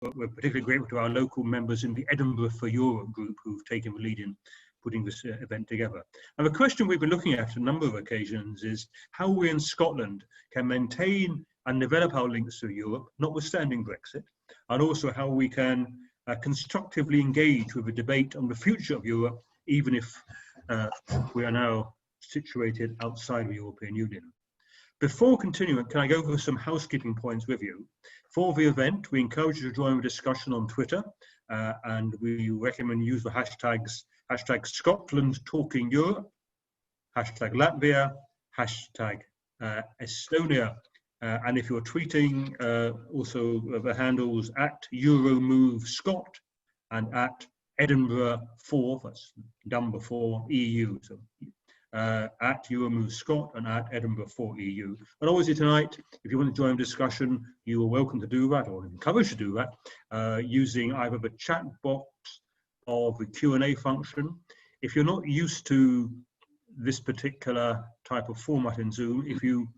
we're particularly grateful to our local members in the Edinburgh for Europe group who've taken the lead in putting this event together. And the question we've been looking at a number of occasions is how we in Scotland can maintain and develop our links to Europe, notwithstanding Brexit, and also how we can constructively engage with a debate on the future of Europe, even if we are now situated outside the European Union. Before continuing, can I go over some housekeeping points with you? For the event, we encourage you to join the discussion on Twitter, and we recommend use the hashtags Scotland Talking Europe, hashtag Latvia, hashtag Estonia, and if you're tweeting, also the handles at EuroMoveScot and at Edinburgh 4, that's number 4 EU, so at EuroMoveScot and at Edinburgh 4 EU. And obviously tonight, if you want to join the discussion, you are welcome to do that, or encouraged to do that, using either the chat box or the Q&A function. If you're not used to this particular type of format in Zoom, if you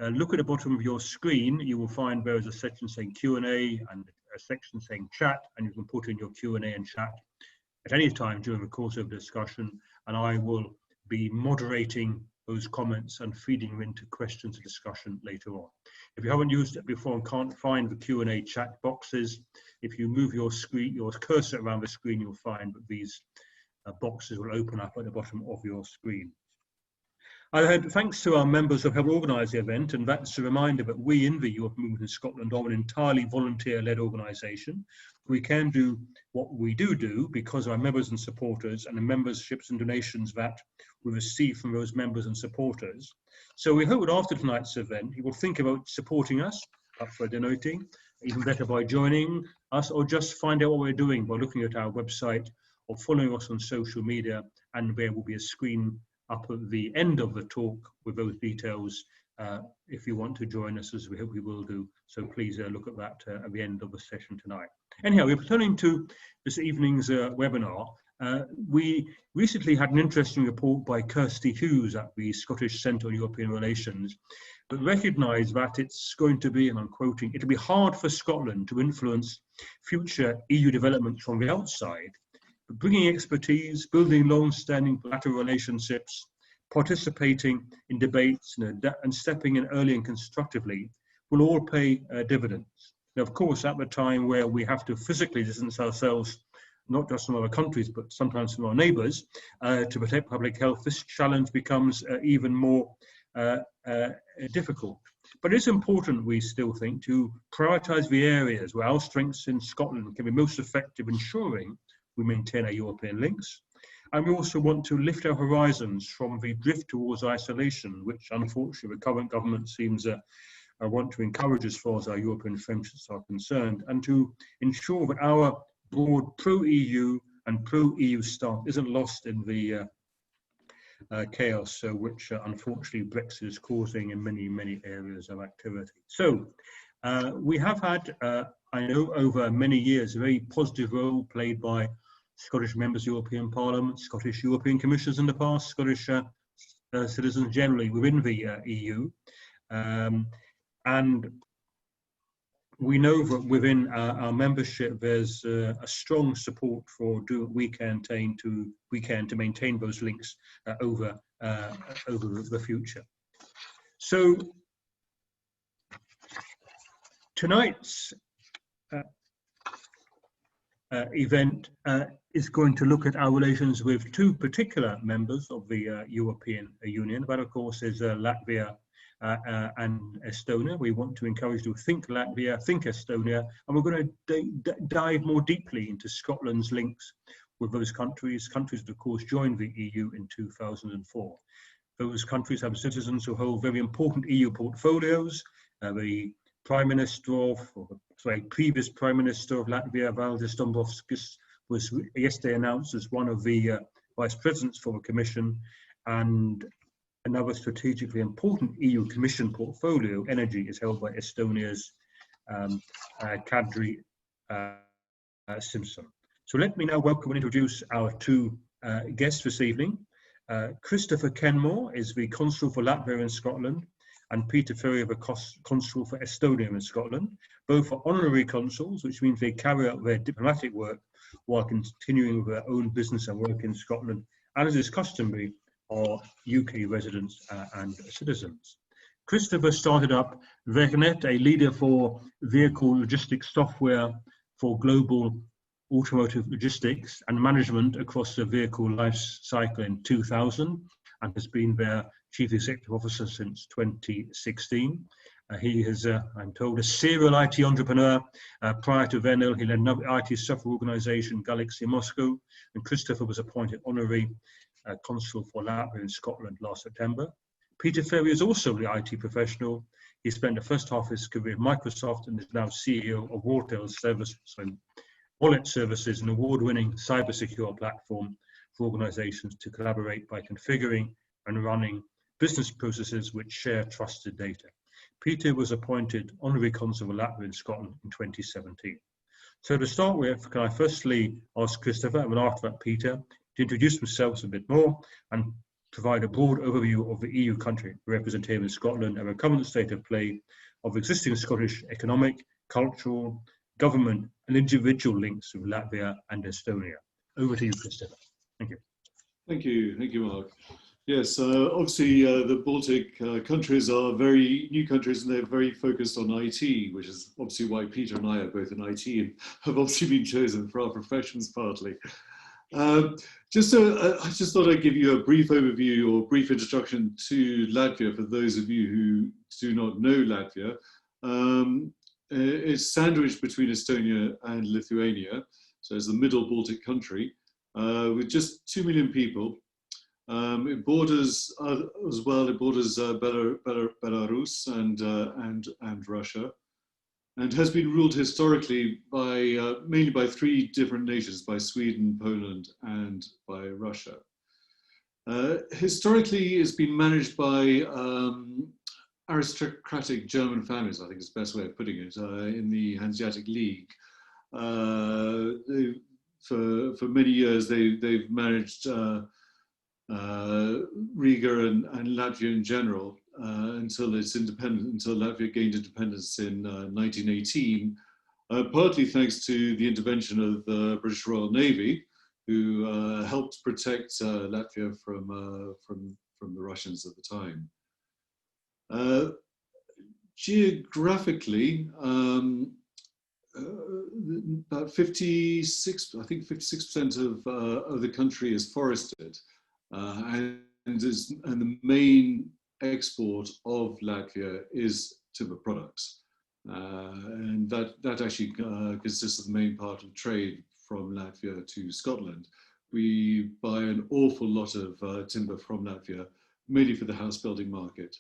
look at the bottom of your screen, you will find there is a section saying Q&A and a section saying chat, and you can put in your Q&A and chat at any time during the course of the discussion, and I will be moderating those comments and feeding them into questions and discussion later on. If you haven't used it before and can't find the Q&A chat boxes, if you move your screen, your cursor around the screen, you'll find that these boxes will open up at the bottom of your screen. I had thanks to our members who have helped organise the event, and that's a reminder that we in the European Movement in Scotland are an entirely volunteer-led organisation. We can do what we do because of our members and supporters and the memberships and donations that we receive from those members and supporters. So we hope that after tonight's event, you will think about supporting us, up for donating, even better by joining us, or just find out what we're doing by looking at our website or following us on social media, and there will be a screen up at the end of the talk with those details if you want to join us, as we hope we will do. So please look at that at the end of the session tonight. Anyhow, we're returning to this evening's webinar. We recently had an interesting report by Kirsty Hughes at the Scottish Centre on European Relations that recognised that it's going to be, and I'm quoting, it'll be hard for Scotland to influence future EU developments from the outside, but bringing expertise, building long-standing bilateral relationships, participating in debates and stepping in early and constructively will all pay dividends. Now, of course, at the time where we have to physically distance ourselves, not just from other countries, but sometimes from our neighbours, to protect public health, this challenge becomes even more difficult. But it's important, we still think, to prioritise the areas where our strengths in Scotland can be most effective, ensuring we maintain our European links. And we also want to lift our horizons from the drift towards isolation, which unfortunately the current government seems want to encourage as far as our European friendships are concerned, and to ensure that our broad pro-EU and pro-EU stance isn't lost in the chaos which unfortunately Brexit is causing in many, many areas of activity. So we have had, I know, over many years, a very positive role played by Scottish members of the European Parliament, Scottish European Commissioners in the past, Scottish citizens generally within the EU. And we know that within our membership, there's a strong support for do what we can to maintain those links over the future. So tonight's event is going to look at our relations with two particular members of the European Union. That, of course, is Latvia and Estonia. We want to encourage you to think Latvia, think Estonia, and we're going to dive more deeply into Scotland's links with those countries that, of course, joined the EU in 2004. Those countries have citizens who hold very important EU portfolios. The Prime Minister of, previous Prime Minister of Latvia, Valdis Dombrovskis, was yesterday announced as one of the Vice Presidents for the Commission, and another strategically important EU Commission portfolio, energy, is held by Estonia's Kadri Simpson. So let me now welcome and introduce our two guests this evening. Christopher Kenmore is the Consul for Latvia and Scotland, and Peter Ferry, a consul for Estonia and Scotland. Both are honorary consuls, which means they carry out their diplomatic work while continuing with their own business and work in Scotland, and as is customary, are UK residents and citizens. Christopher started up Vernet, a leader for vehicle logistics software for global automotive logistics and management across the vehicle life cycle in 2000, and has been their Chief Executive Officer since 2016. He is, I'm told, a serial IT entrepreneur. Prior to Venel, he led another IT software organization, Galaxy Moscow, and Christopher was appointed Honorary Consul for Latvia and Scotland last September. Peter Ferry is also the IT professional. He spent the first half of his career at Microsoft and is now CEO of Wallet Services, an award-winning cybersecure platform for organizations to collaborate by configuring and running business processes which share trusted data. Peter was appointed Honorary Consul for Latvia and Scotland in 2017. So to start with, can I firstly ask Christopher, and after that Peter, to introduce themselves a bit more and provide a broad overview of the EU country represented here in Scotland and the current state of play of existing Scottish economic, cultural, government and individual links with Latvia and Estonia. Over to you, Christopher. Thank you. Thank you, Mark. Yes, obviously the Baltic countries are very new countries and they're very focused on IT, which is obviously why Peter and I are both in IT and have obviously been chosen for our professions partly. I just thought I'd give you a brief overview or brief introduction to Latvia for those of you who do not know Latvia. It's sandwiched between Estonia and Lithuania, so it's the middle Baltic country with just 2 million people. It borders Belarus and Russia, and has been ruled historically by mainly by 3 different nations, by Sweden, Poland, and by Russia. Historically, it's been managed by aristocratic German families, I think is the best way of putting it, in the Hanseatic League. For many years, they've managed Riga and Latvia in general until its independence, until Latvia gained independence in 1918, partly thanks to the intervention of the British Royal Navy, who helped protect Latvia from the Russians at the time. Geographically, about 56% of the country is forested, and the main export of Latvia is timber products, and that actually consists of the main part of trade from Latvia to Scotland. We buy an awful lot of timber from Latvia, mainly for the house building market.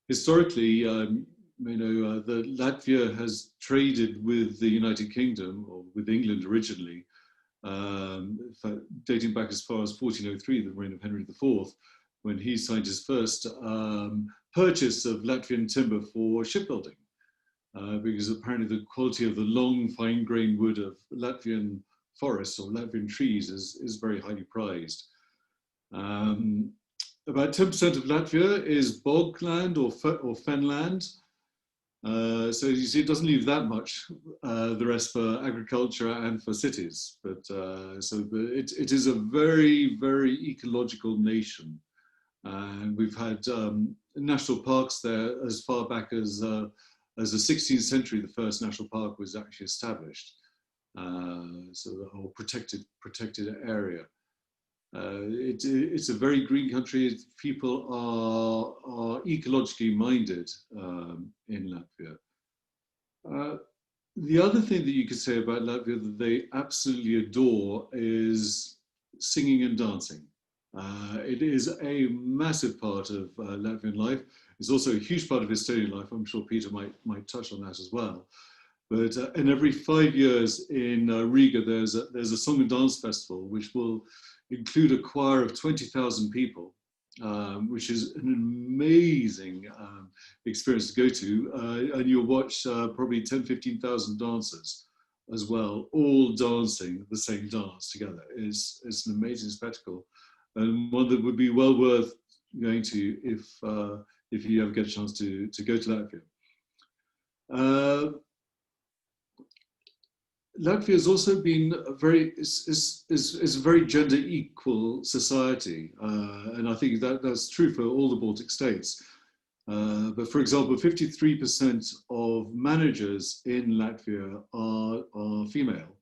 Historically, that Latvia has traded with the United Kingdom, or with England originally, dating back as far as 1403, the reign of Henry IV, when he signed his first purchase of Latvian timber for shipbuilding, because apparently the quality of the long, fine-grained wood of Latvian forests or Latvian trees is very highly prized. About 10% of Latvia is bogland or fenland. So you see, it doesn't leave that much, the rest for agriculture and for cities. But it is a very, very ecological nation. And we've had national parks there as far back as the 16th century. The first national park was actually established. So the whole protected area. It's a very green country. People are ecologically minded in Latvia. The other thing that you could say about Latvia that they absolutely adore is singing and dancing. It is a massive part of Latvian life. It's also a huge part of Estonian life. I'm sure Peter might touch on that as well. But and every 5 years in Riga, there's a song and dance festival which will include a choir of 20,000 people, which is an amazing experience to go to. And you'll watch probably 10,000–15,000 dancers as well, all dancing the same dance together. It's an amazing spectacle, and one that would be well worth going to if if you ever get a chance to go to Latvia. Latvia has also been a very is a very gender equal society, and I think that's true for all the Baltic states. But for example, 53% of managers in Latvia are female,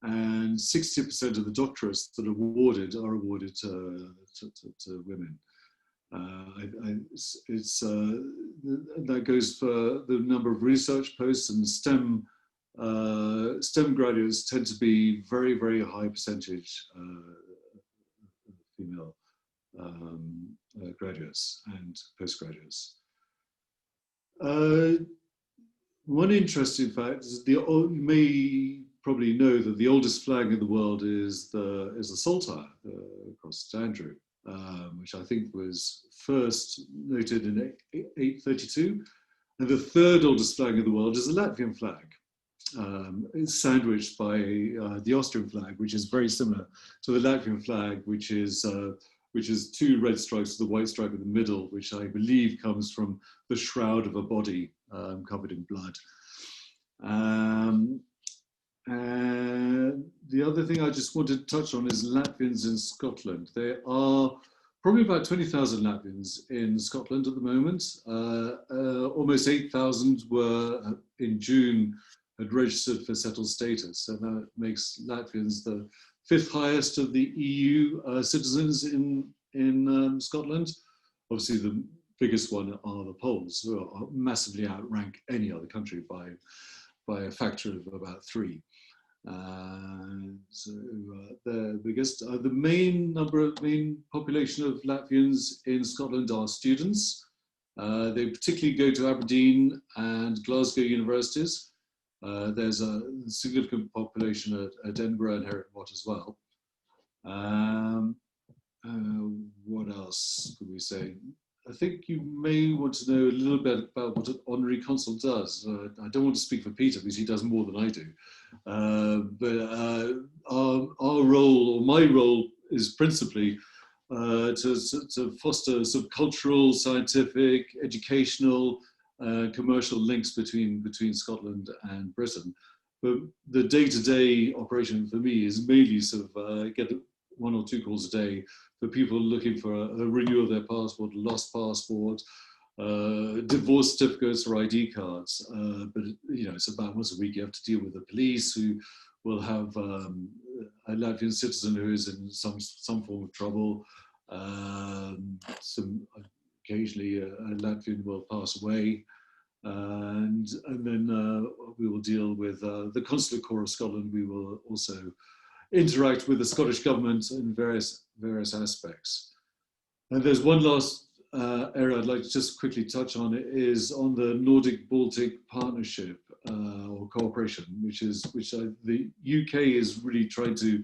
and 60% of the doctorates that are awarded to women. That goes for the number of research posts, and STEM graduates tend to be very, very high percentage female graduates and postgraduates. One interesting fact is you may probably know that the oldest flag in the world is the Saltire across St Andrew, which I think was first noted in 832, and the third oldest flag in the world is the Latvian flag. It's sandwiched by the Austrian flag, which is very similar to the Latvian flag, which is two red stripes with a white stripe in the middle, which I believe comes from the shroud of a body covered in blood. And the other thing I just wanted to touch on is Latvians in Scotland. There are probably about 20,000 Latvians in Scotland at the moment. Almost 8,000 were in June had registered for settled status, and that makes Latvians the 5th highest of the EU citizens in Scotland. Obviously, the biggest one are the Poles, who massively outrank any other country by a factor of about 3. So the biggest, the main population of Latvians in Scotland are students. They particularly go to Aberdeen and Glasgow universities. There's a significant population at Edinburgh and Hereford as well. What else could we say? I think you may want to know a little bit about what an Honorary Consul does. I don't want to speak for Peter because he does more than I do. But our role, or my role, is principally to foster sort of cultural, scientific, educational, commercial links between Scotland and Britain. But the day-to-day operation for me is mainly sort of get 1 or 2 calls a day for people looking for a renewal of their passport, lost passport, divorce certificates or ID cards. But you know, it's about once a week you have to deal with the police, who will have a Latvian citizen who is in some form of trouble. Occasionally a Latvian will pass away. And then we will deal with the Consular Corps of Scotland. We will also interact with the Scottish government in various aspects. And there's one last area I'd like to just quickly touch on. It is on the Nordic-Baltic partnership or cooperation, which the UK is really trying to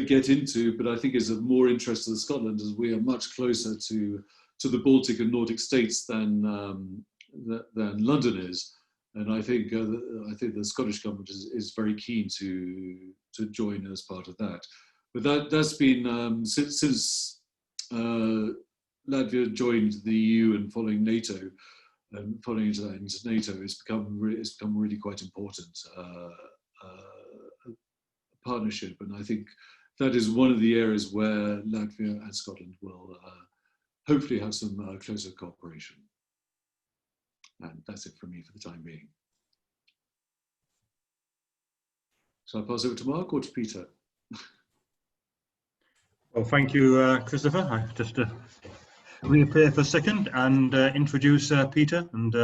get into, but I think is of more interest to Scotland, as we are much closer to the Baltic and Nordic states than London is. And I think the Scottish government is very keen to join as part of that. But that's been since Latvia joined the EU and following NATO, and following into NATO, it's become really quite important partnership. And I think that is one of the areas where Latvia and Scotland will hopefully have some closer cooperation. And that's it from me for the time being. Shall I pass over to Mark or to Peter? Well, thank you, Christopher. I just reappear for a second and introduce Peter, and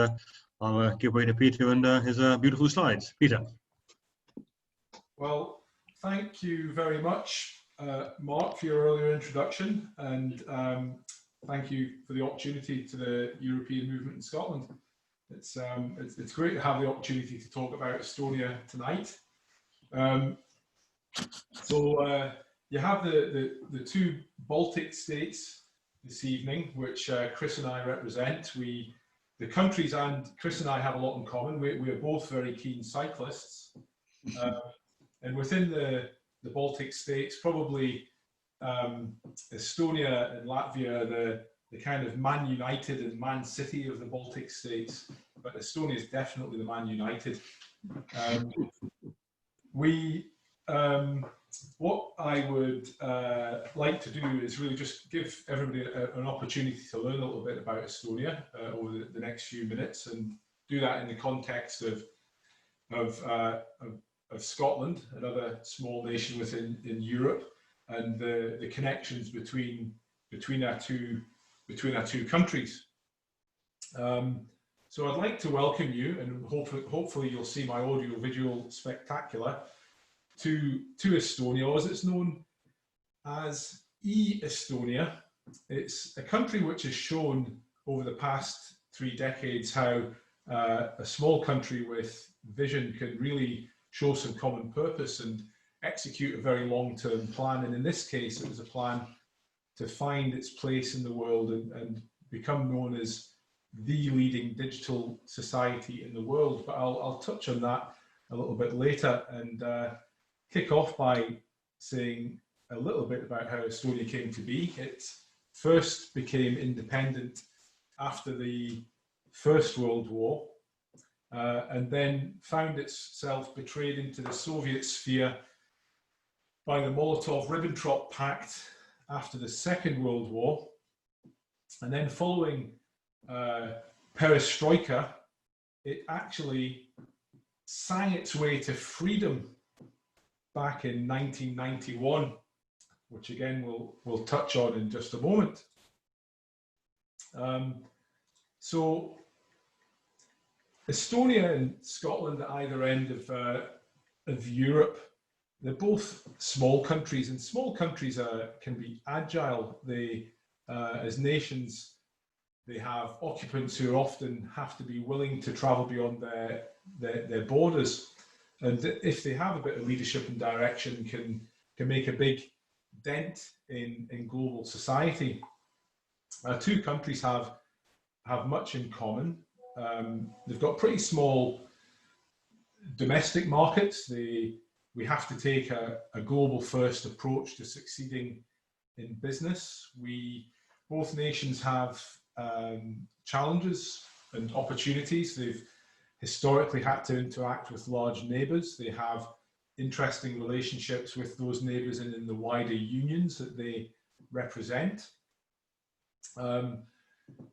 I'll give way to Peter and his beautiful slides. Peter. Well, thank you very much, Mark, for your earlier introduction, and thank you for the opportunity to the European movement in Scotland. It's great to have the opportunity to talk about Estonia tonight. You have the 2 Baltic states this evening, which Chris and I represent. The countries and Chris and I have a lot in common. We are both very keen cyclists. And within the Baltic states, probably Estonia and Latvia are kind of Man United and Man City of the Baltic states, but Estonia is definitely the Man United. What I would like to do is really just give everybody an opportunity to learn a little bit about Estonia over the next few minutes, and do that in the context of Scotland, another small nation within Europe, and the connections between our two countries. So I'd like to welcome you, and hopefully you'll see my audio visual spectacular, to Estonia, or as it's known as e-Estonia. It's a country which has shown over the past 3 decades how a small country with vision can really show some common purpose and execute a very long-term plan. And in this case, it was a plan to find its place in the world and become known as the leading digital society in the world. But I'll touch on that a little bit later, and kick off by saying a little bit about how Estonia came to be. It first became independent after the First World War, and then found itself betrayed into the Soviet sphere by the Molotov-Ribbentrop Pact after the Second World War. And then following perestroika, it actually sang its way to freedom back in 1991, which again we'll touch on in just a moment. So Estonia and Scotland at either end of Europe, they're both small countries, and small countries can be agile. They, as nations, they have occupants who often have to be willing to travel beyond their borders. And if they have a bit of leadership and direction, can make a big dent in global society. Our two countries have much in common. They've got pretty small domestic markets. We have to take a global first approach to succeeding in business. Both nations have challenges and opportunities. They've historically had to interact with large neighbours. They have interesting relationships with those neighbours and in the wider unions that they represent.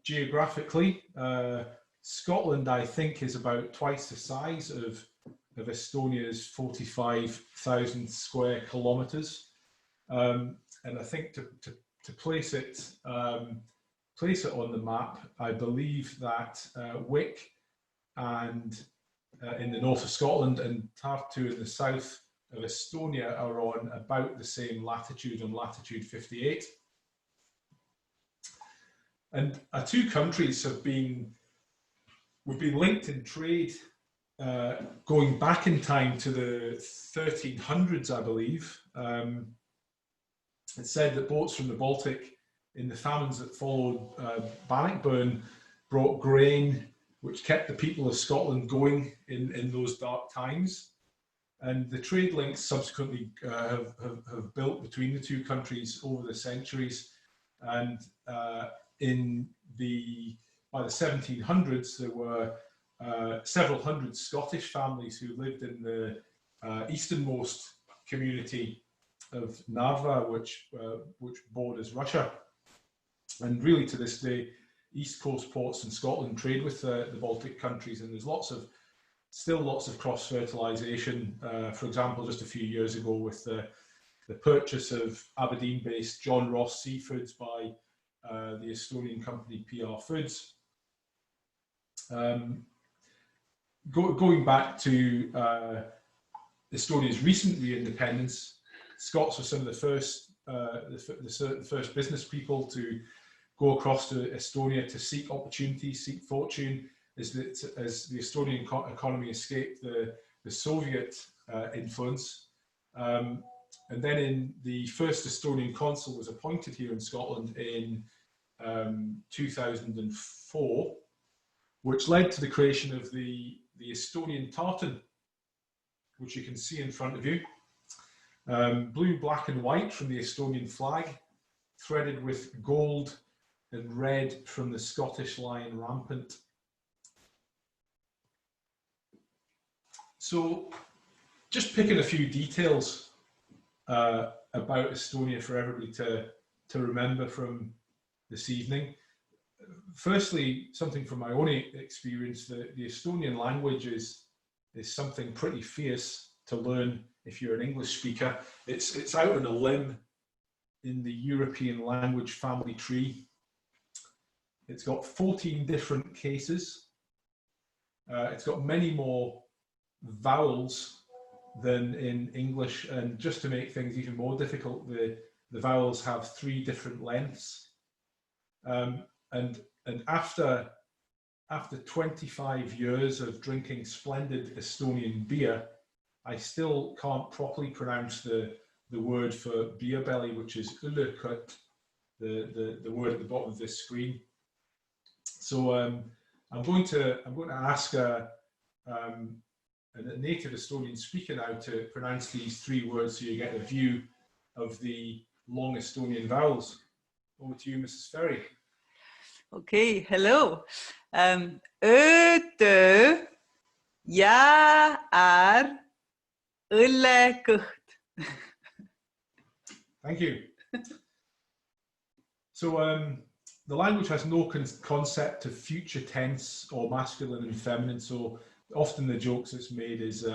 Geographically, Scotland, I think, is about twice the size of Estonia's 45,000 square kilometres. And I think to place it on the map, I believe that Wick and in the north of Scotland and Tartu in the south of Estonia are on about the same latitude, on latitude 58. And our two countries we've been linked in trade going back in time to the 1300s, I believe. It's said that boats from the Baltic in the famines that followed Bannockburn brought grain, which kept the people of Scotland going in those dark times. And the trade links subsequently have built between the two countries over the centuries. And by the 1700s, there were several hundred Scottish families who lived in the easternmost community of Narva, which borders Russia. And really, to this day, East Coast ports in Scotland trade with the Baltic countries, and there's still lots of cross-fertilisation. For example, just a few years ago with the purchase of Aberdeen-based John Ross Seafoods by the Estonian company PR Foods. Going back to Estonia's recent re-independence, Scots were some of the first business people to go across to Estonia to seek opportunity, seek fortune, as the Estonian economy escaped the Soviet influence. And then the first Estonian consul was appointed here in Scotland in 2004, which led to the creation of the Estonian tartan, which you can see in front of you. Blue, black and white from the Estonian flag, threaded with gold and red from the Scottish lion rampant. So just picking a few details about Estonia for everybody to remember from this evening. Firstly, something from my own experience, the Estonian language is something pretty fierce to learn if you're an English speaker. It's out on a limb in the European language family tree. It's got 14 different cases. It's got many more vowels than in English, and just to make things even more difficult, the vowels have 3 different lengths. And after 25 years of drinking splendid Estonian beer, I still can't properly pronounce the word for beer belly, which is ullekut, the word at the bottom of this screen. So I'm going to ask a native Estonian speaker now to pronounce these 3 words so you get a view of the long Estonian vowels. Over to you, Mrs. Ferry. Okay, hello. Öö, jaar, õllekõht. Thank you. So the language has no concept of future tense or masculine and feminine. So often the jokes that's made is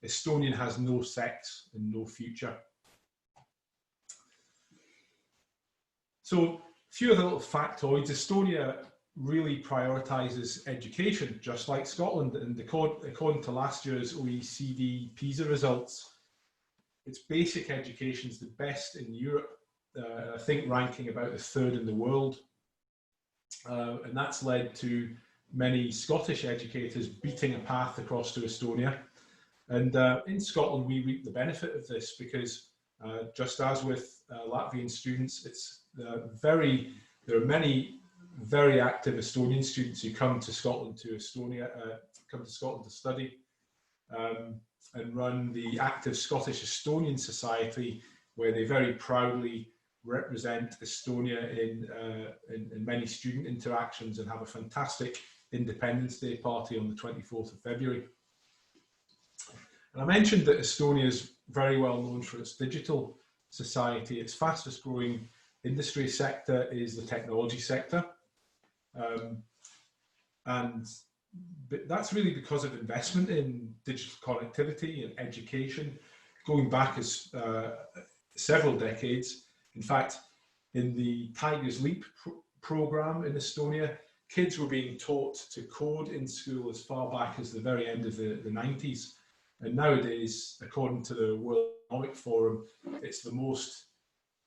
Estonian has no sex and no future. So a few other little factoids. Estonia really prioritises education, just like Scotland. And according to last year's OECD PISA results, its basic education is the best in Europe. I think ranking about the 3rd in the world. And that's led to many Scottish educators beating a path across to Estonia. And in Scotland, we reap the benefit of this because just as with Latvian students, there are many very active Estonian students who come to Scotland to study and run the active Scottish Estonian Society, where they very proudly represent Estonia in many student interactions and have a fantastic Independence Day party on the 24th of February. And I mentioned that Estonia is very well known for its digital society. Its fastest growing industry sector is the technology sector. And that's really because of investment in digital connectivity and education, going back as several decades. In fact, in the Tigers Leap program in Estonia, kids were being taught to code in school as far back as the very end of the 90s. And nowadays, according to the World Economic Forum, it's the most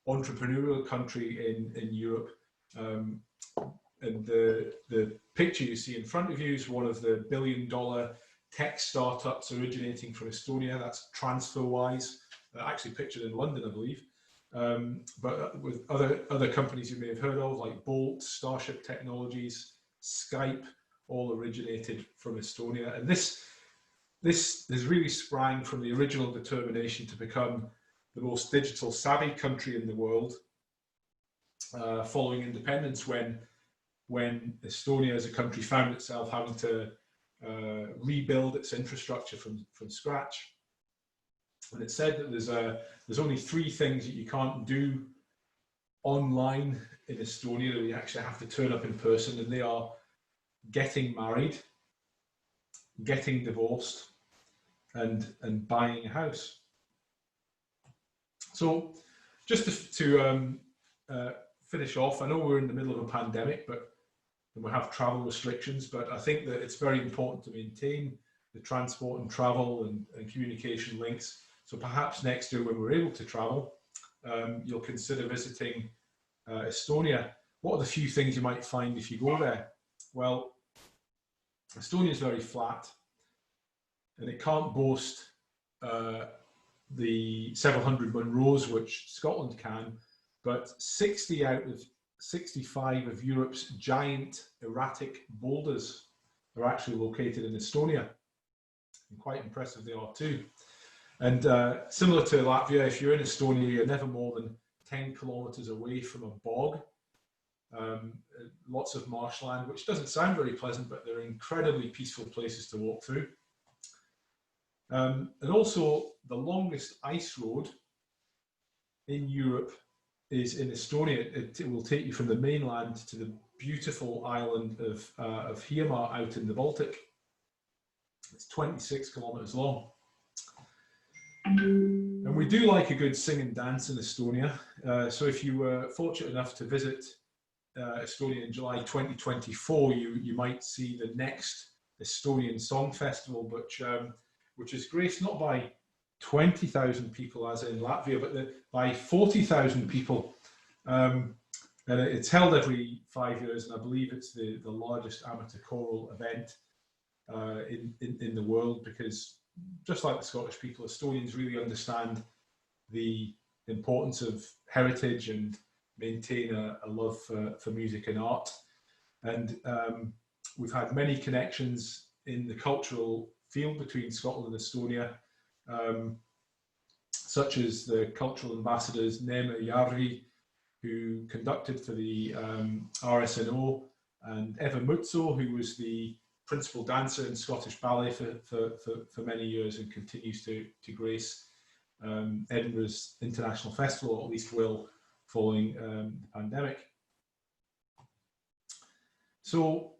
entrepreneurial country in Europe. And the picture you see in front of you is one of the billion-dollar tech startups originating from Estonia. That's TransferWise, actually pictured in London, I believe. But with other companies you may have heard of, like Bolt, Starship Technologies, Skype, all originated from Estonia. And this has really sprang from the original determination to become the most digital savvy country in the world following independence, when Estonia as a country found itself having to rebuild its infrastructure from scratch. And it said that there's only 3 things that you can't do online in Estonia, that you actually have to turn up in person, and they are getting married, getting divorced, and buying a house. So just to finish off, I know we're in the middle of a pandemic, and we have travel restrictions, but I think that it's very important to maintain the transport and travel and communication links. So perhaps next year when we're able to travel, you'll consider visiting Estonia. What are the few things you might find if you go there? Well, Estonia is very flat, and it can't boast the several hundred Munros which Scotland can, but 60 out of 65 of Europe's giant erratic boulders are actually located in Estonia. And quite impressive they are too. And similar to Latvia, if you're in Estonia, you're never more than 10 kilometers away from a bog. lots of marshland, which doesn't sound very pleasant, but they're incredibly peaceful places to walk through. And also the longest ice road in Europe is in Estonia. It will take you from the mainland to the beautiful island of EMiS out in the Baltic. It's 26 kilometers long. And we do like a good sing and dance in Estonia. So if you were fortunate enough to visit Estonia in July 2024, you might see the next Estonian Song Festival, which is graced not by 20,000 people as in Latvia, but by 40,000 people. And it's held every 5 years, and I believe it's the largest amateur choral event in the world, because just like the Scottish people, Estonians really understand the importance of heritage and maintain a love for music and art. And we've had many connections in the cultural field between Scotland and Estonia, such as the cultural ambassadors Neeme Järvi, who conducted for the RSNO, and Eva Mutso, who was the principal dancer in Scottish Ballet for many years and continues to grace Edinburgh's International Festival, or at least will, following the pandemic. So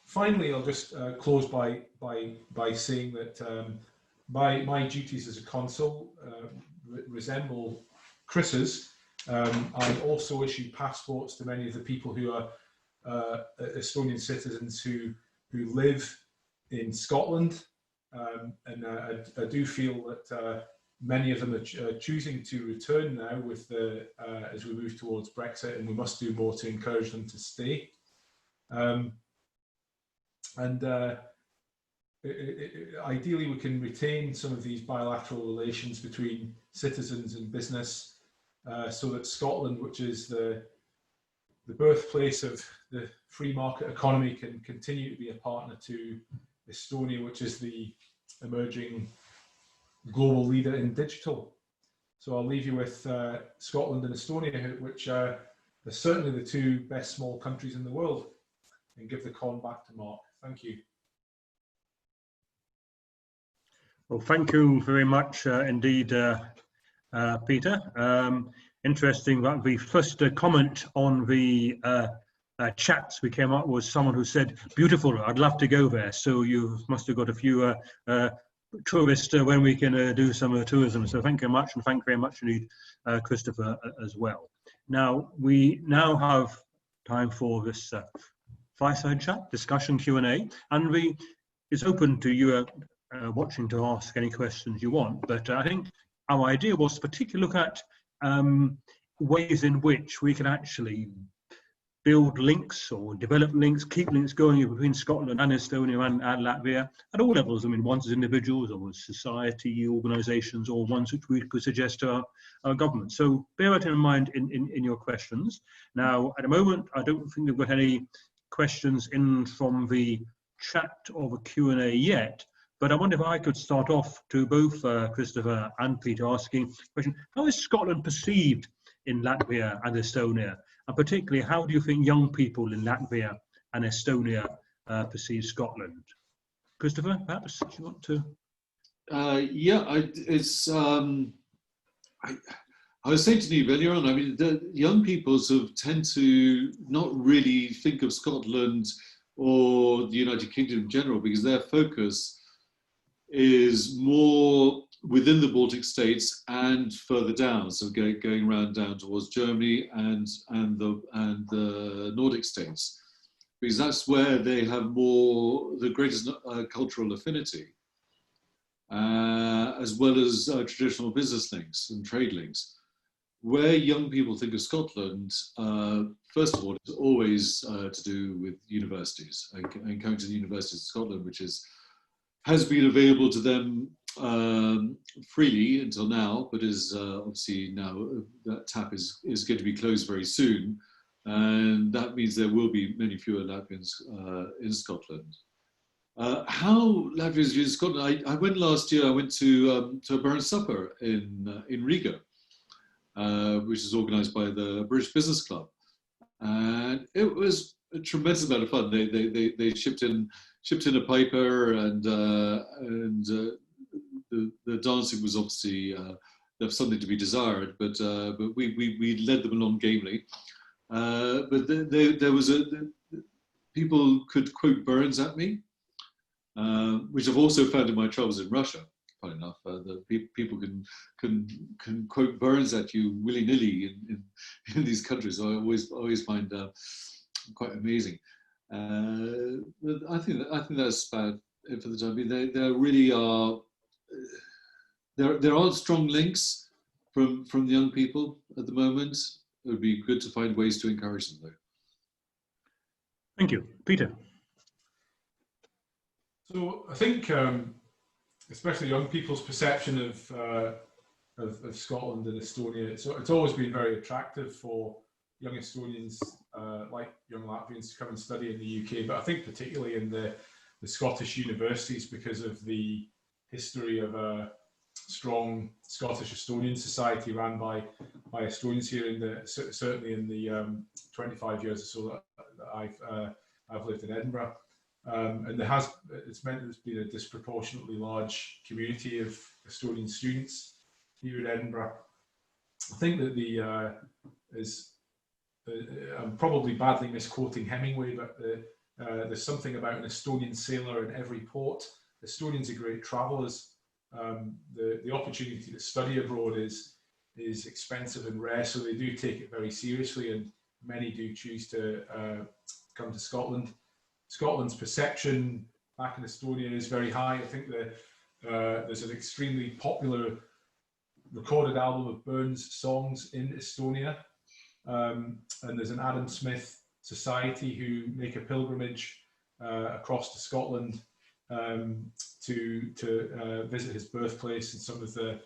finally, I'll just close by saying that my duties as a consul resemble Chris's. I also issue passports to many of the people who are Estonian citizens who live in Scotland, and I do feel that many of them are choosing to return now with as we move towards Brexit, and we must do more to encourage them to stay. Ideally, we can retain some of these bilateral relations between citizens and business, so that Scotland, which is the birthplace of the free market economy, can continue to be a partner to Estonia, which is the emerging global leader in digital. So I'll leave you with Scotland and Estonia, which are certainly the two best small countries in the world, and give the con back to Mark. Thank you. Well, thank you very much indeed, Peter. Interesting that the first comment on the chats we came up was someone who said, beautiful, I'd love to go there. So you must have got a few tourists when we can do some tourism. So thank you very much, and thank you very much indeed, Christopher, as well. Now, we now have time for this fireside chat, discussion Q&A, and it's open to you watching to ask any questions you want. But I think our idea was to particularly look at ways in which we can actually build links or develop links, keep links going between Scotland and Estonia and Latvia at all levels. I mean, ones as individuals or as society, organisations, or ones which we could suggest to our government. So bear that in mind in your questions. Now, at the moment, I don't think we've got any questions in from the chat or the Q&A yet. But I wonder if I could start off to both Christopher and Peter asking the question, how is Scotland perceived in Latvia and Estonia? And particularly, how do you think young people in Latvia and Estonia perceive Scotland? Christopher, perhaps you want to? Yeah, I was saying to Neve earlier on, I mean, the young people sort of tend to not really think of Scotland or the United Kingdom in general, because their focus is more within the Baltic states and further down, so going around down towards Germany and the Nordic states, because that's where they have the greatest cultural affinity, as well as traditional business links and trade links. Where young people think of Scotland, first of all, it's always to do with universities and coming to the universities of Scotland, which has been available to them freely until now, but is obviously now that tap is going to be closed very soon, and that means there will be many fewer Latvians in Scotland. How Latvians use Scotland? I went last year. I went to a Baron supper in Riga, which is organised by the British Business Club, and it was a tremendous amount of fun. They shipped in a piper, and the dancing was obviously left something to be desired, but we led them along gamely. But there was people could quote Burns at me, which I've also found in my travels in Russia. Funny enough, people can quote Burns at you willy nilly in these countries. So I always find quite amazing. But I think that's about it for the time being. There really are. There aren't strong links from the young people at the moment. It would be good to find ways to encourage them, though. Thank you, Peter. So I think, especially young people's perception of Scotland and Estonia, it's always been very attractive for young Estonians, like young Latvians, to come and study in the UK. But I think particularly in the Scottish universities, because of the history of a strong Scottish Estonian society ran by Estonians here, certainly in the 25 years or so that I've lived in Edinburgh, and it's meant there's been a disproportionately large community of Estonian students here in Edinburgh. I think that I'm probably badly misquoting Hemingway, but there's something about an Estonian sailor in every port. Estonians are great travellers. The opportunity to study abroad is expensive and rare, so they do take it very seriously, and many do choose to come to Scotland. Scotland's perception back in Estonia is very high. I think there's an extremely popular recorded album of Burns songs in Estonia, and there's an Adam Smith Society who make a pilgrimage across to Scotland to visit his birthplace and some of the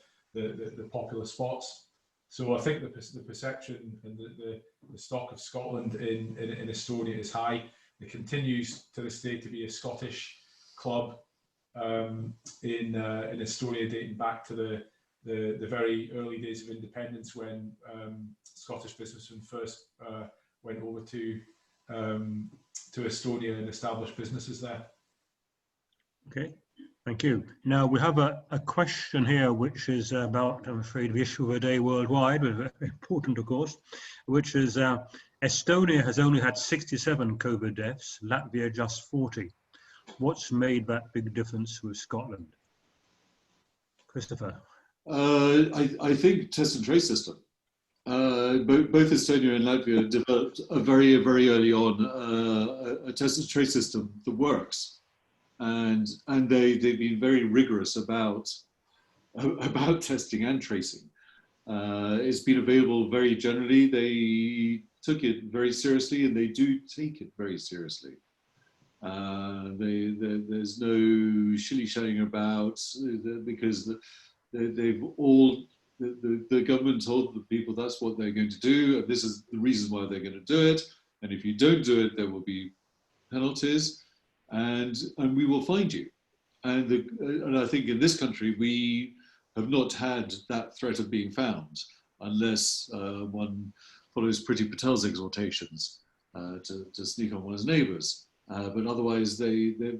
popular spots. So I think the perception and the stock of Scotland in Estonia is high. It continues to this day to be a Scottish club in Estonia, dating back to the very early days of independence, when Scottish businessmen first went over to Estonia and established businesses there. Okay, thank you. Now we have a question here which is about, I'm afraid, the issue of the day worldwide, but very important, of course, which is Estonia has only had 67 COVID deaths, Latvia just 40. What's made that big difference with Scotland? Christopher? I think test and trace system. Both Estonia and Latvia developed very early on a test and trace system that works. And they've been very rigorous about testing and tracing. It's been available very generally. They took it very seriously, and they do take it very seriously. There's no shilly-shallying about, because the government told the people that's what they're going to do, and this is the reason why they're going to do it. And if you don't do it, there will be penalties. And we will find you. And I think in this country, we have not had that threat of being found, unless one follows Priti Patel's exhortations to sneak on one's neighbours. But otherwise, they've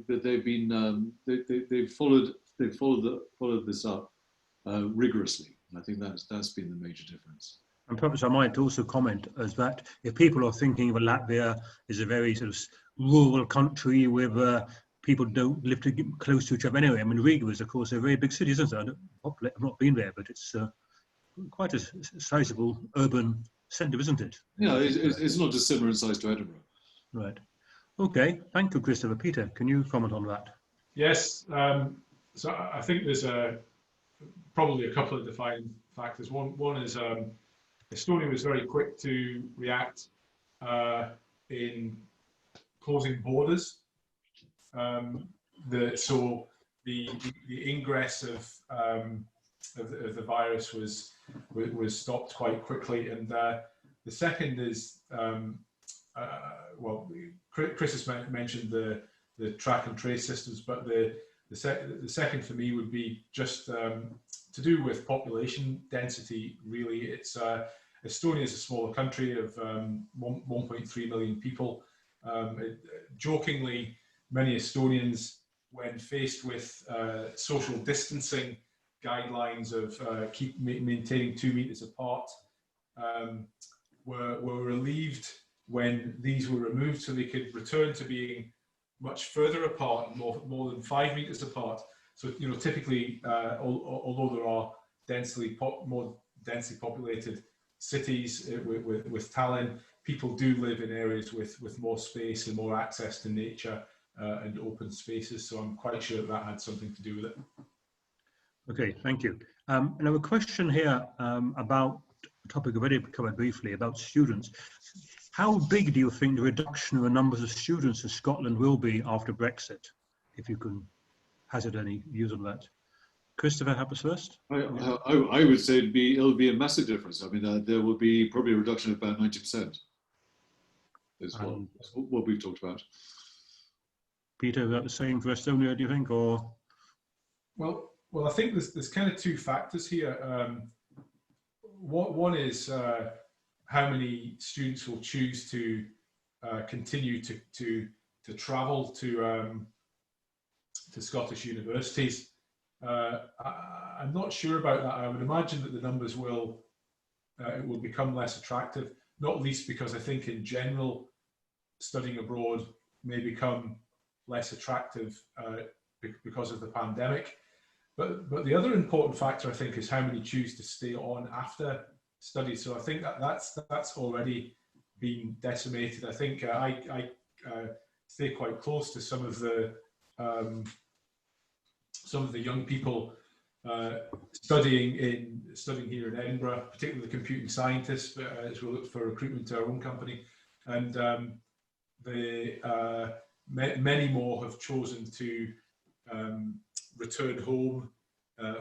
followed this up rigorously. And I think that's been the major difference. And perhaps I might also comment as that if people are thinking that Latvia is a very sort of rural country where people don't live close to each other anyway. I mean, Riga is, of course, a very big city, isn't it? I've not been there, but it's quite a sizable urban centre, isn't it? Yeah, it's not dissimilar in size to Edinburgh. Right. Okay. Thank you, Christopher. Peter, can you comment on that? Yes. So I think there's probably a couple of defining factors. One is Estonia was very quick to react in closing borders. So the ingress of the virus was stopped quite quickly, and the second is well, Chris has mentioned the track and trace systems, but the second for me would be just to do with population density, really. It's Estonia is a smaller country of 1.3 million people. Jokingly, many Estonians, when faced with social distancing guidelines of maintaining 2 meters apart, were relieved when these were removed, so they could return to being much further apart, more than 5 meters apart. So, you know, typically, although there are more densely populated cities with Tallinn, people do live in areas with more space and more access to nature and open spaces. So I'm quite sure that had something to do with it. Okay, thank you. Now a question here about a topic already covered briefly about students. How big do you think the reduction of the numbers of students in Scotland will be after Brexit? If you can hazard any views on that. Christopher, help us first. I would say it'll be a massive difference. I mean, there will be probably a reduction of about 90%. Is what we've talked about. Peter, is that the same for Estonia, do you think, or? Well, I think there's kind of two factors here. One is how many students will choose to continue to travel to Scottish universities. I'm not sure about that. I would imagine that the numbers will become less attractive, not least because I think in general studying abroad may become less attractive because of the pandemic. But the other important factor, I think, is how many choose to stay on after studies. So I think that's already been decimated. I think I stay quite close to some of the young people studying here in Edinburgh, particularly the computing scientists, as we look for recruitment to our own company, and many more have chosen to return home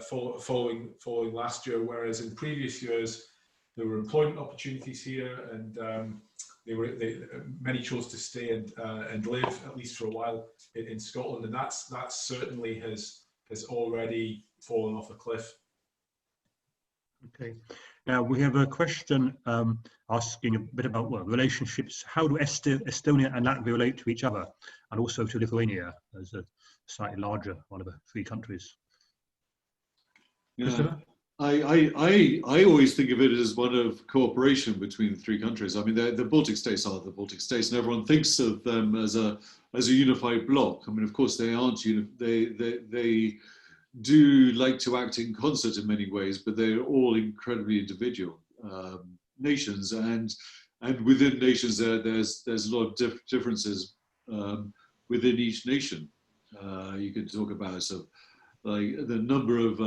following last year, whereas in previous years there were employment opportunities here, and many chose to stay and live at least for a while in Scotland, and that certainly has already fallen off a cliff. Okay. Now we have a question asking a bit about relationships. How do Estonia and Latvia relate to each other, and also to Lithuania as a slightly larger one of the three countries? Yeah, I always think of it as one of cooperation between the three countries. I mean, the Baltic states are the Baltic states, and everyone thinks of them as a unified bloc. I mean, of course, they aren't. They do like to act in concert in many ways, but they're all incredibly individual nations, and within nations there's a lot of differences within each nation. You can talk about like the number of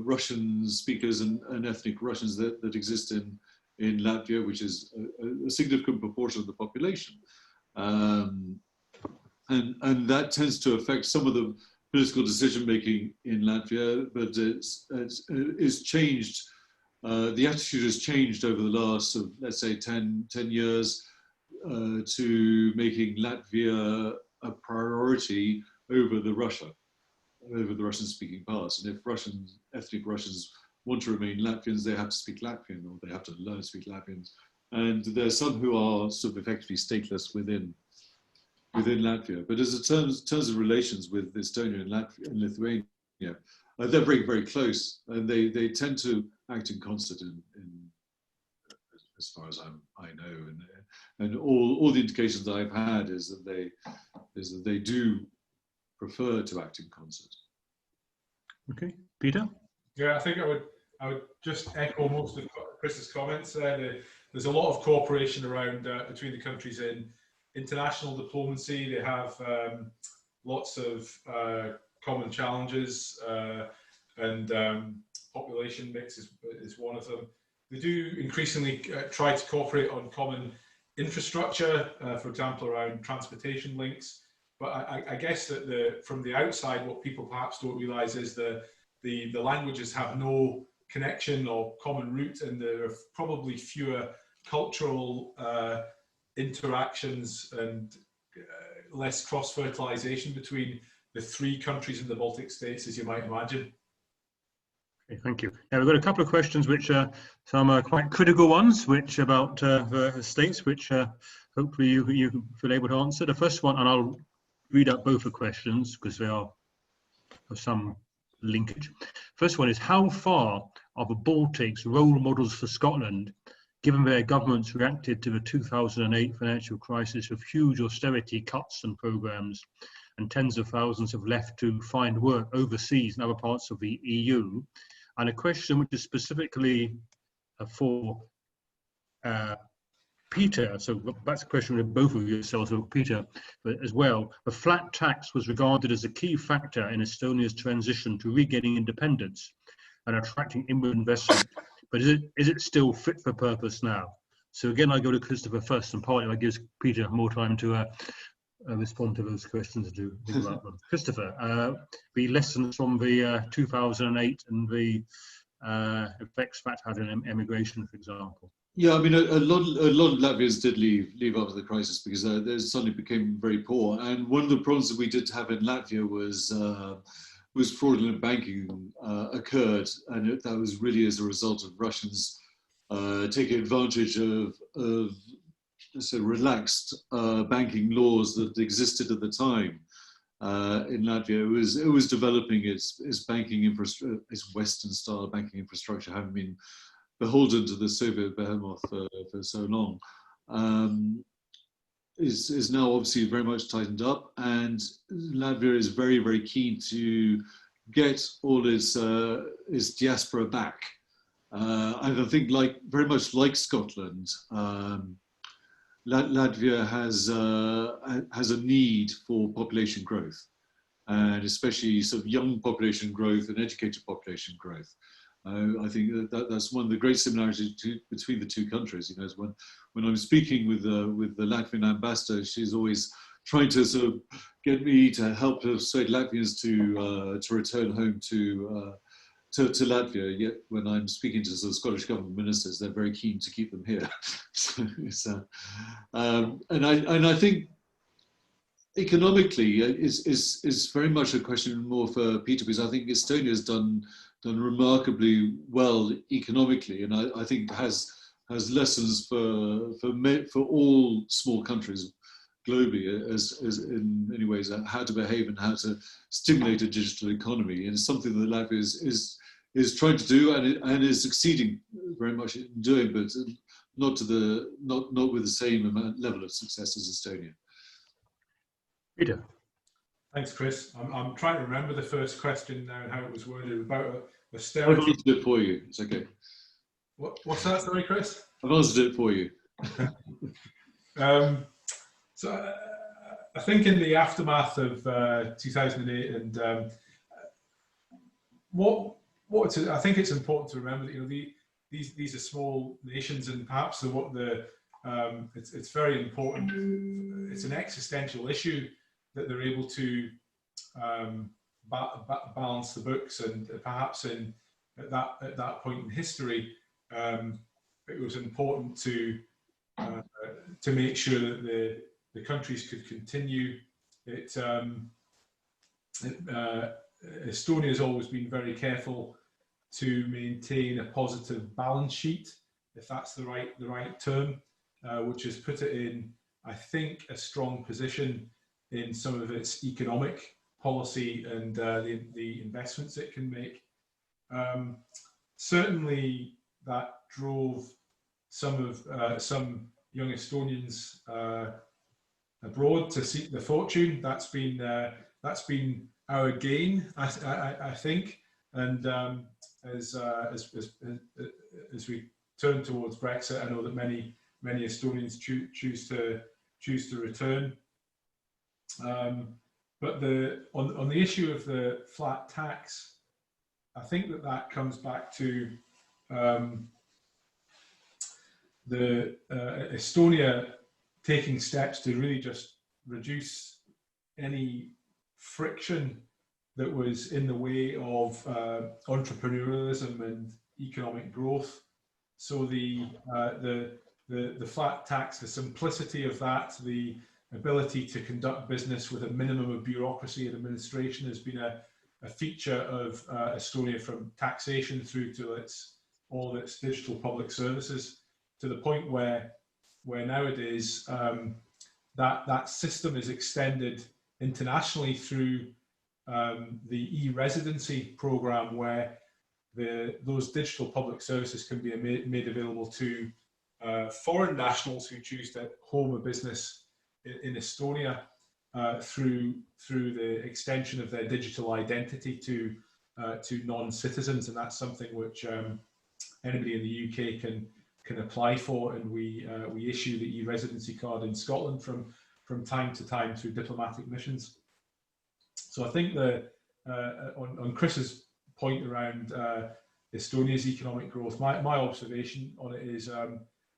Russian speakers and ethnic Russians that exist in Latvia, which is a significant proportion of the population, and that tends to affect some of the political decision making in Latvia, but it's changed. The attitude has changed over the last, let's say, 10 years to making Latvia a priority over the Russian-speaking parts. And if ethnic Russians want to remain Latvians, they have to speak Latvian, or they have to learn to speak Latvian. And there's some who are sort of effectively stateless within Latvia. But as in terms of relations with Estonia and Lithuania, they're very, very close, and they tend to act in concert in as far as I know, and all the indications that I've had is that they do prefer to act in concert. Okay, Peter? Yeah, I think I would just echo most of Chris's comments. There's a lot of cooperation around between the countries in international diplomacy. They have lots of common challenges, and population mix is one of them. They do increasingly try to cooperate on common infrastructure, for example, around transportation links. But I guess that from the outside, what people perhaps don't realise is the languages have no connection or common root, and there are probably fewer cultural interactions and less cross-fertilisation between the three countries in the Baltic states, as you might imagine. Okay, thank you. Now we've got a couple of questions, which some are quite critical ones, which about the states, which hopefully you feel able to answer. The first one, and I'll read out both the questions because they are of some linkage. First one is, how far are the Baltics role models for Scotland, given their governments reacted to the 2008 financial crisis with huge austerity cuts and programs, and tens of thousands have left to find work overseas in other parts of the EU? And a question which is specifically for Peter, so that's a question with both of yourselves, so Peter as well. The flat tax was regarded as a key factor in Estonia's transition to regaining independence and attracting inward investment. But is it still fit for purpose now? So again, I go to Christopher first, and partly that gives Peter more time to respond to those questions and to think about them. Christopher, the lessons from the 2008 and the effects that had on emigration, for example. Yeah, I mean, a lot of Latvians did leave after the crisis because they suddenly became very poor. And one of the problems that we did have in Latvia was fraudulent banking occurred, and that was really as a result of Russians taking advantage of so relaxed banking laws that existed at the time in Latvia. It was developing its banking infrastructure, its Western-style banking infrastructure, having been beholden to the Soviet behemoth for so long. Is now obviously very much tightened up, and Latvia is very, very keen to get all its diaspora back. And I think, very much like Scotland, Latvia has a need for population growth, and especially sort of young population growth and educated population growth. I think that's one of the great similarities between the two countries. You know, when I'm speaking with the Latvian ambassador, she's always trying to sort of get me to help persuade Latvians to return home to Latvia. Yet when I'm speaking to the Scottish government ministers, they're very keen to keep them here. And I think economically is very much a question more for Peter, because I think Estonia has done remarkably well economically, and I think has lessons for all small countries globally, as in many ways, how to behave and how to stimulate a digital economy. And it's something that Latvia is trying to do and is succeeding very much in doing, but not with the same level of success as Estonia. Peter. Thanks, Chris. I'm trying to remember the first question now and how it was worded about austerity. I've answered it for you. It's okay. What's that, sorry, Chris? I've answered it for you. So I think in the aftermath of 2008, and I think it's important to remember that these are small nations, and perhaps it's very important. It's an existential issue that they're able to balance the books, and perhaps at that point in history, it was important to make sure that the countries could continue. Estonia has always been very careful to maintain a positive balance sheet, if that's the right term, which has put it in, I think, a strong position in some of its economic policy and the investments it can make. Certainly, that drove some young Estonians abroad to seek the fortune. That's been our gain, I think. And as we turn towards Brexit, I know that many Estonians choose to return. But on the issue of the flat tax, I think that comes back to the Estonia taking steps to really just reduce any friction that was in the way of entrepreneurialism and economic growth. So the flat tax, the simplicity of that, the ability to conduct business with a minimum of bureaucracy and administration has been a feature of Estonia, from taxation through to all of its digital public services, to the point where nowadays that system is extended internationally through the e-residency program, where those digital public services can be made available to foreign nationals who choose to home a business in Estonia through the extension of their digital identity to non-citizens, and that's something which anybody in the UK can apply for, and we issue the e-residency card in Scotland from time to time through diplomatic missions. So I think on Chris's point around Estonia's economic growth, my observation on it is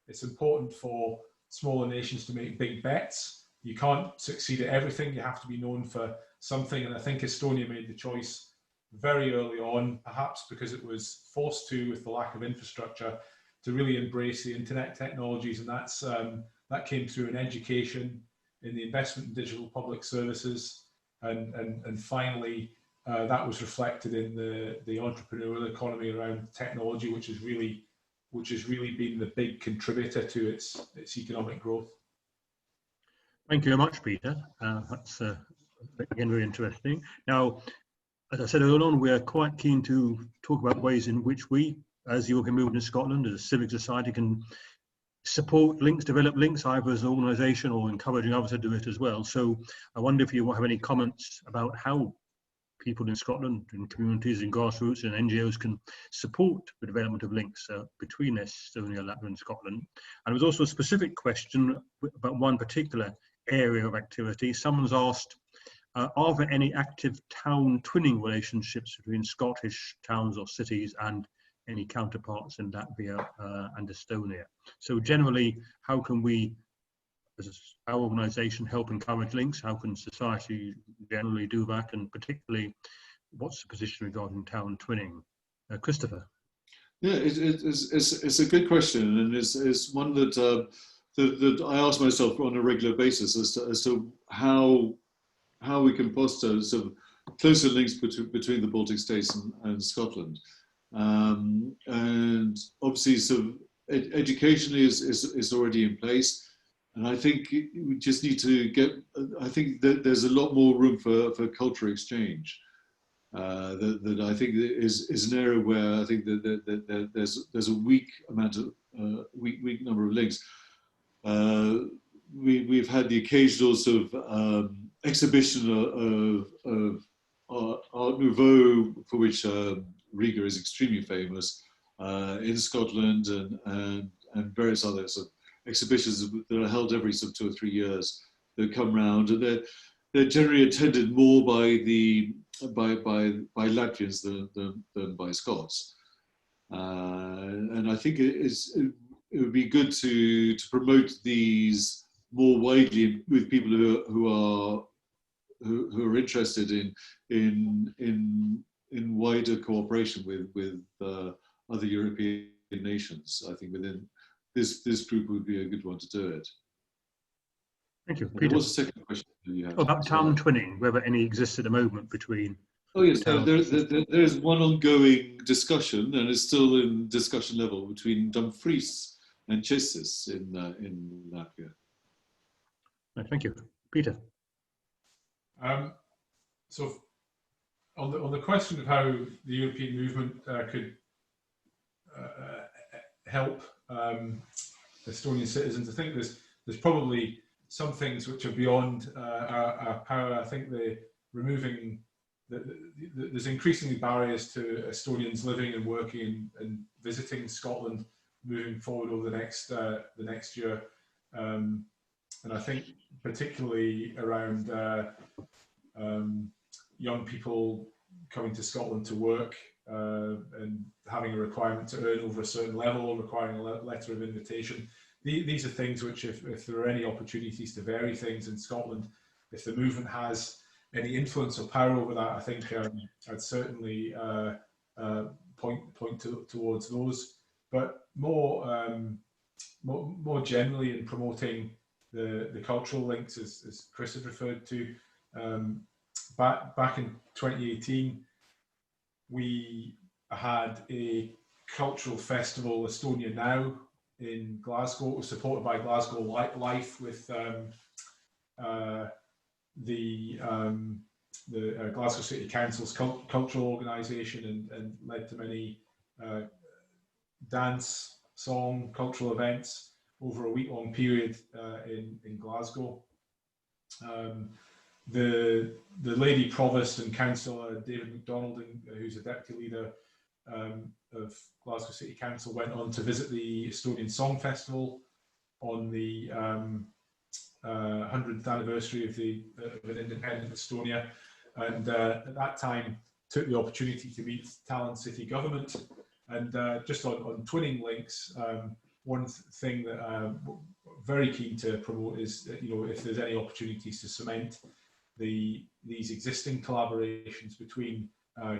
it's important for smaller nations to make big bets. You can't succeed at everything. You have to be known for something. And I think Estonia made the choice very early on, perhaps because it was forced to with the lack of infrastructure, to really embrace the internet technologies. And that came through in education, in the investment in digital public services, and finally, that was reflected in the entrepreneurial economy around technology, which has really been the big contributor to its economic growth. Thank you very much, Peter. That's again very interesting. Now, as I said earlier on, we are quite keen to talk about ways in which we, as the European Movement in Scotland, as a civic society, can support links, develop links, either as an organisation or encouraging others to do it as well. So I wonder if you have any comments about how people in Scotland, in communities, in grassroots and NGOs can support the development of links between Estonia, Latvia and Scotland. And there was also a specific question about one particular area of activity. Someone's asked, are there any active town twinning relationships between Scottish towns or cities and any counterparts in Latvia and Estonia? So generally, how can we, as our organisation, help encourage links? How can society generally do that? And particularly, what's the position regarding town twinning? Christopher? Yeah, it's a good question, and it's one that that I ask myself on a regular basis as to how we can foster sort of closer links between the Baltic states and Scotland. And obviously, sort of educationally is already in place. And I think we just need to I think that there's a lot more room for cultural exchange. That I think is an area where I think that there's a weak number of links. We've had the occasional sort of exhibition of Art Nouveau, for which Riga is extremely famous, in Scotland, and various other sort of exhibitions that are held every sort of 2 or 3 years that come round, and they're generally attended more by Latvians than by Scots. And I think it would be good to promote these more widely with people who are interested in wider cooperation with other European nations. I think within this group would be a good one to do it. Thank you, Peter. What was the second question that you had? About town twinning, whether any exists at the moment between. Oh yes, there's one ongoing discussion, and it's still in discussion level, between Dumfries and Chesis in Latvia. Thank you, Peter. So, on the question of how the European movement could help Estonian citizens, I think there's probably some things which are beyond our power. I think there's increasingly barriers to Estonians living and working and visiting Scotland moving forward over the next year, and I think particularly around young people coming to Scotland to work and having a requirement to earn over a certain level, or requiring a letter of invitation. These are things which, if there are any opportunities to vary things in Scotland, if the movement has any influence or power over that, I think I'd certainly point towards those. But more generally, in promoting the cultural links, as Chris had referred to, back in 2018, we had a cultural festival, Estonia Now, in Glasgow. It was supported by Glasgow Life with the Glasgow City Council's cultural organisation, and led to many dance, song, cultural events over a week-long period in Glasgow. The Lady Provost and Councillor David MacDonald, who's a deputy leader of Glasgow City Council, went on to visit the Estonian Song Festival on the 100th anniversary of an independent Estonia, and at that time took the opportunity to meet Tallinn City Government. And just on twinning links, one thing that I'm very keen to promote is that, if there's any opportunities to cement these existing collaborations between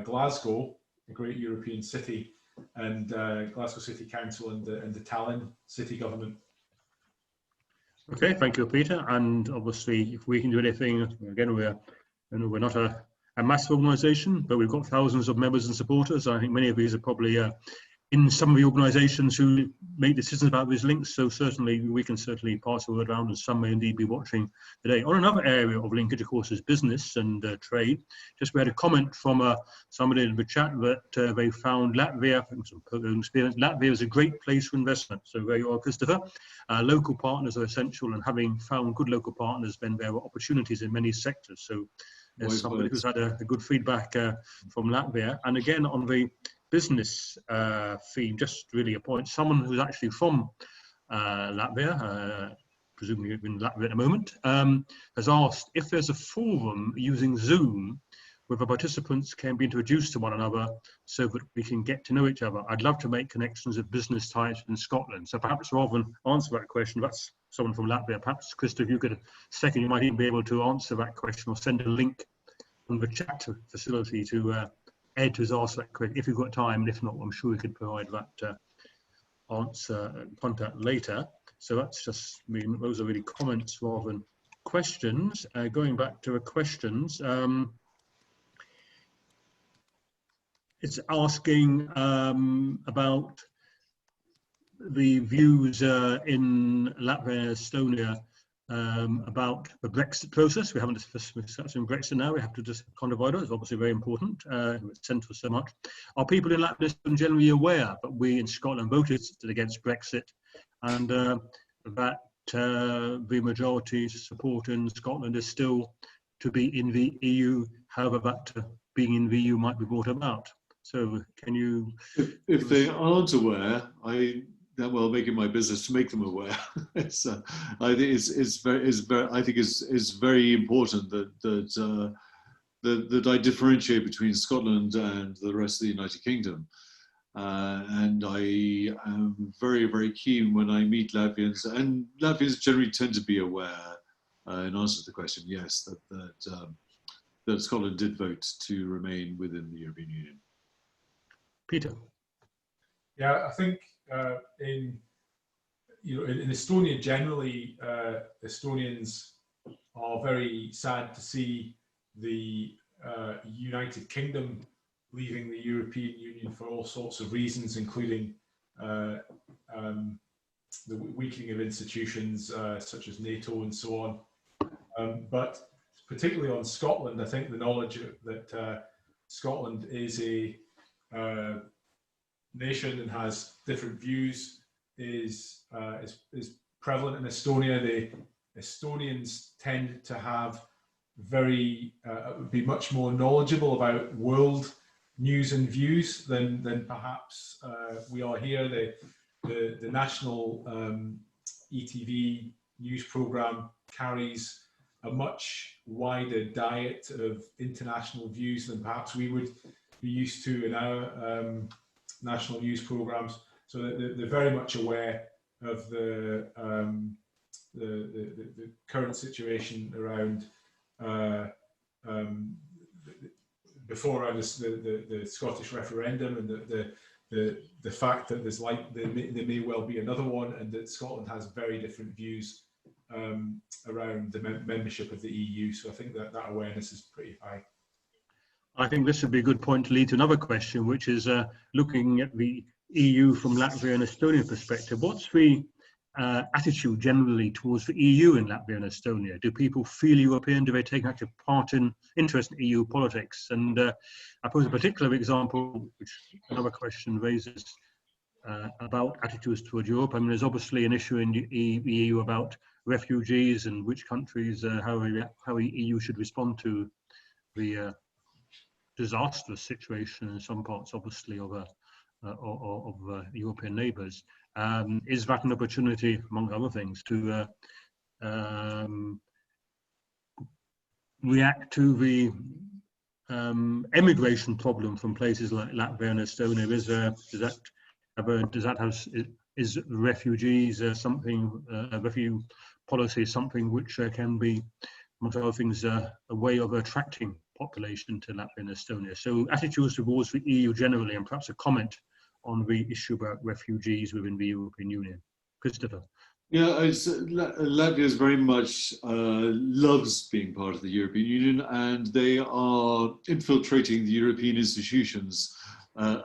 Glasgow, a great European city, and Glasgow City Council and the Tallinn City Government. Okay, thank you, Peter. And obviously, if we can do anything, again, we're not a massive organisation, but we've got thousands of members and supporters. I think many of these are probably in some of the organisations who make decisions about these links. So certainly, we can certainly pass the word around, and some may indeed be watching today. On another area of linkage, of course, is business and trade. Just we had a comment from somebody in the chat that they found Latvia, from some personal experience, Latvia is a great place for investment. So there you are, Christopher. Local partners are essential, and having found good local partners, then there are opportunities in many sectors. So there's somebody who's had a good feedback from Latvia. And again, on the business theme, just really a point, someone who's actually from Latvia, presumably in Latvia at the moment, has asked if there's a forum using Zoom where the participants can be introduced to one another so that we can get to know each other. I'd love to make connections with business types in Scotland. So perhaps rather than answer that question, that's someone from Latvia. Perhaps, Christopher, if you could, second, you might even be able to answer that question or send a link from the chat facility to Ed, who's asked that question, if you've got time, and if not, I'm sure we could provide that answer contact later. So that's just, those are really comments rather than questions. Going back to the questions, it's asking about the views in Latvia and Estonia about the Brexit process. We haven't discussed Brexit now. We have to just contribute. It's obviously very important. It's central so much. Are people in Latvia and Estonia generally aware that we in Scotland voted against Brexit, and that the majority support in Scotland is still to be in the EU, however that being in the EU might be brought about? So can you... If they aren't aware, well, make it my business to make them aware. I think it's very important that I differentiate between Scotland and the rest of the United Kingdom, and I am very, very keen when I meet Latvians, and Latvians generally tend to be aware. In answer to the question, yes, that Scotland did vote to remain within the European Union. Peter. Yeah, I think in Estonia generally, Estonians are very sad to see the United Kingdom leaving the European Union for all sorts of reasons, including the weakening of institutions such as NATO and so on. But particularly on Scotland, I think the knowledge that Scotland is a nation and has different views is prevalent in Estonia. The Estonians tend to have be much more knowledgeable about world news and views than perhaps we are here. The national ETV news programme carries a much wider diet of international views than perhaps we would be used to in our national news programmes. So they're very much aware of the current situation around before the Scottish referendum, and the fact that there may well be another one, and that Scotland has very different views around the membership of the EU. So I think that awareness is pretty high. I think this would be a good point to lead to another question, which is looking at the EU from Latvia and Estonia perspective. What's the attitude generally towards the EU in Latvia and Estonia? Do people feel European? Do they take active part in interest in EU politics? And I pose a particular example, which another question raises about attitudes towards Europe. I mean, there's obviously an issue in the EU about refugees and which countries, how the EU should respond to the disastrous situation in some parts, obviously, of European neighbours. Is that an opportunity, among other things, to react to the emigration problem from places like Latvia and Estonia? Is refugees something, refugee policy something which can be, amongst other things, a way of attracting population to Latvia and Estonia? So attitudes towards the EU generally, and perhaps a comment on the issue about refugees within the European Union. Christopher. Yeah, Latvia is very much loves being part of the European Union, and they are infiltrating the European institutions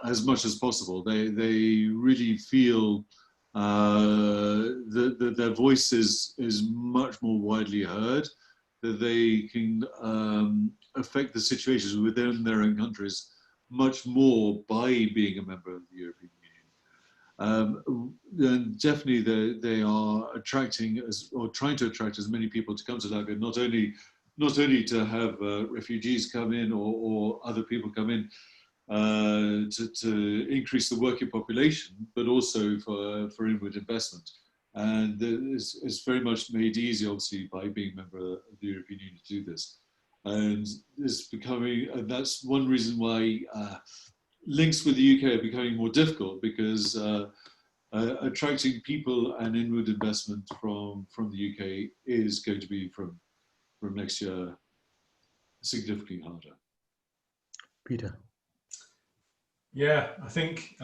as much as possible. They really feel that their voice is much more widely heard, that they can affect the situations within their own countries much more by being a member of the European Union. And definitely they are attracting or trying to attract as many people to come to Latvia, not only to have refugees come in or other people come in to increase the working population, but also for inward investment. And it's very much made easy, obviously, by being a member of the European Union to do this. And it's becoming, and that's one reason why links with the UK are becoming more difficult, because attracting people and inward investment from the UK is going to be from next year significantly harder. Peter. Yeah, I think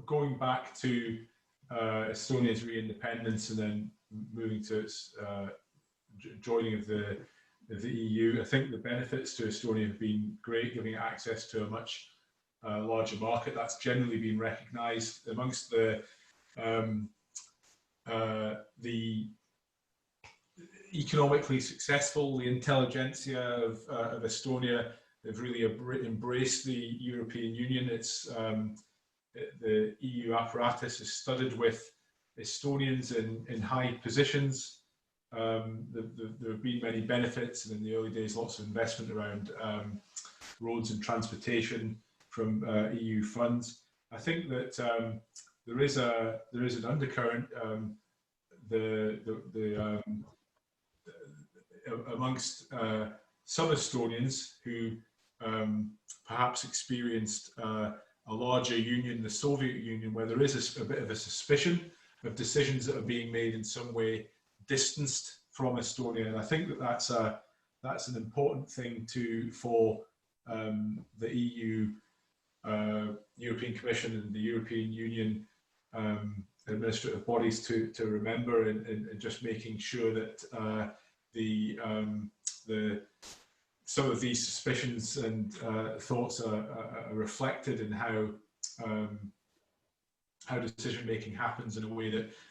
going back to Estonia's re-independence and then moving to its joining of the EU, I think the benefits to Estonia have been great, giving access to a much larger market. That's generally been recognised amongst the economically successful, the intelligentsia of Estonia. They've really embraced the European Union. It's the EU apparatus is studded with Estonians in high positions. There have been many benefits, and in the early days, lots of investment around roads and transportation from EU funds. I think that there is an undercurrent amongst some Estonians who perhaps experienced a larger union, the Soviet Union, where there is a bit of a suspicion of decisions that are being made in some way distanced from Estonia, and I think that that's an important thing for the EU, European Commission, and the European Union administrative bodies to remember, and just making sure that some of these suspicions and thoughts are reflected in how decision making happens in a way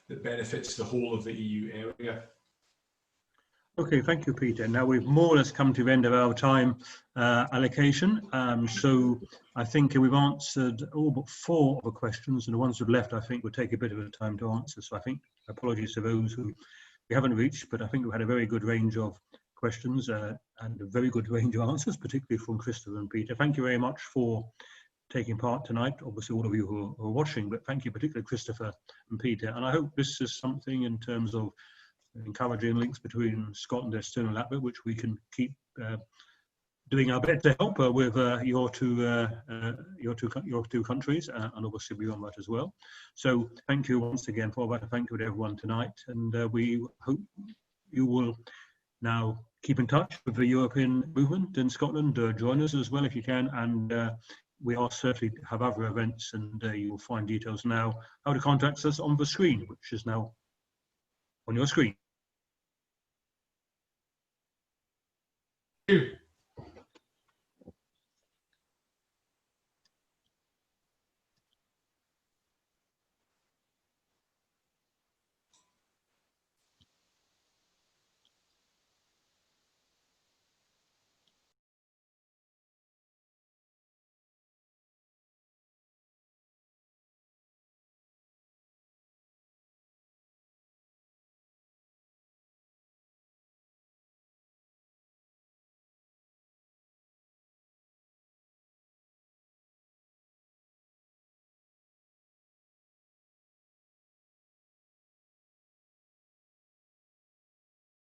that benefits the whole of the EU area. Okay, thank you, Peter. Now we've more or less come to the end of our time allocation. So I think we've answered all but 4 of the questions, and the ones that have left, I think, will take a bit of a time to answer. So I think apologies to those who we haven't reached, but I think we've had a very good range of questions and a very good range of answers, particularly from Christopher and Peter. Thank you very much for taking part tonight. Obviously, all of you who are watching, but thank you particularly Christopher and Peter. And I hope this is something in terms of encouraging links between Scotland, Estonia and Latvia, which we can keep doing our best to help with your two countries, and obviously beyond that as well. So thank you once again for that. Thank you to everyone tonight, and we hope you will now keep in touch with the European movement in Scotland. Join us as well if you can, and we are certainly have other events, and you will find details now how to contact us on the screen, which is now on your screen. Thank you.